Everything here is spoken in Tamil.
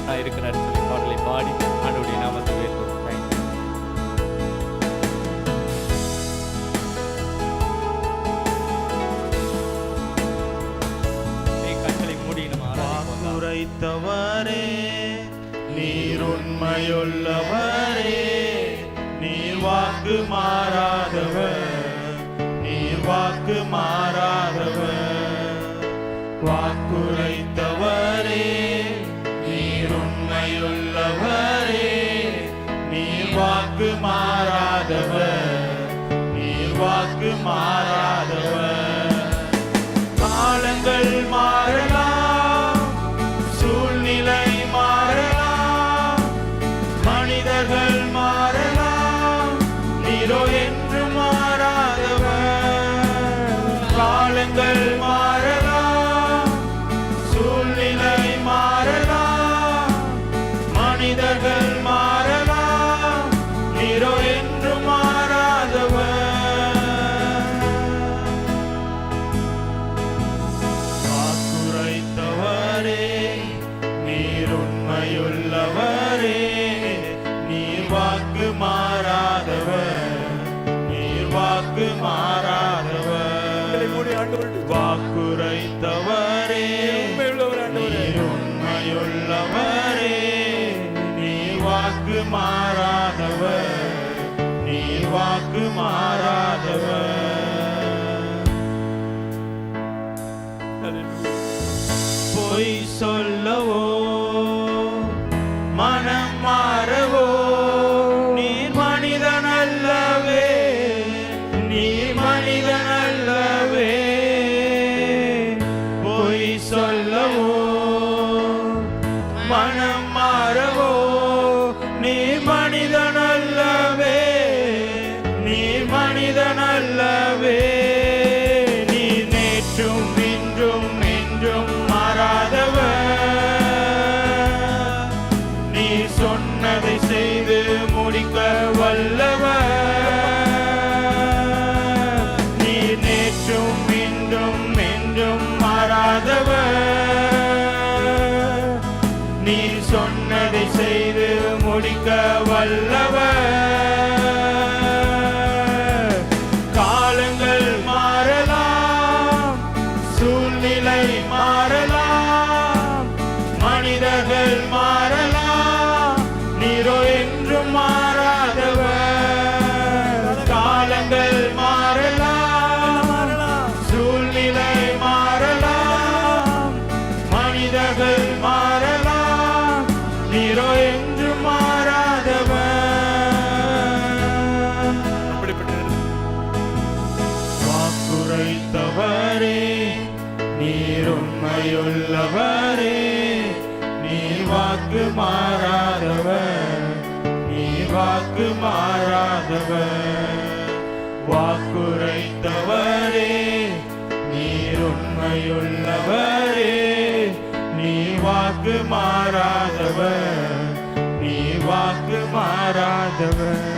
நான் இருக்கிறேன்னு சொல்லி பாடலை பாடி ஆண்டவருடைய நாமத்தை உயர்த்துவோம். உரைத்தவரே நீர் உண்மையுள்ளவரே, நீர் வாக்கு மாறாதவர், நீர் வாக்கு மாறாதவர். வாக்குரைத்தவரே நீர் உண்மையுள்ளவரே, நீர் வாக்கு மாறாதவர், நீர் வாக்கு மாறாதவர். காலங்கள் மாறலாம், சூழ்நிலை மாறலாம், மனிதர்கள் மாறலாம், நீரோ என்று மாறாதவர். காலங்கள் மாறலாம், சூழ்நிலை மாறலாம், மனிதர்கள் மாறலாம், நீரோ என்று மாறாதவர். உண்மையுள்ளவரே, நீர் வாக்கு மாறாதவர், நீர் வாக்கு மாறாதவர். வாக்குரைத்தவரே நீர் உண்மையுள்ளவரே, நீர் வாக்கு மாறாதவர், நீர் வாக்கு மாறாதவர். பொய் சொல்லவோ மனம் மாறவோ நீர் மனிதன் அல்லவே, நீர் மனிதன் அல்லவே. பொய் சொல்லவோ மனம் மாறவோ நீர் மனிதன் அல்லவே, நீர் மனிதன் அல்லவே. நீர் நேற்றும் இன்றும் என்றும் மாறாதவர், நீர் சொன்னதை செய்து முடிக்க வல்லவர். நீர் நேற்றும் இன்றும் என்றும் மாறாதவர், நீர் சொன்னதை செய்து முடிக்க வல்லவர். காலங்கள் மாறலாம், சூழ்நிலை மாறலாம், மனிதர்கள் மாறலாம், நீரோ என்றும் மாறாதவர். காலங்கள் மாறலாம், சூழ்நிலை மாறலாம், மனிதர்கள் மாறலாம், நீரோ என்றும் மாறாதவர். வாக்குரைத்தவரே நீர் உண்மையுள்ளவரே, நீர் வாக்கு மாறாதவர், நீர் வாக்கு மாறாதவர். வாக்குரைத்தவரே நீர் உண்மையுள்ளவரே, நீர் வாக்கு மாறாதவர், நீர் வாக்கு மாறாதவர்.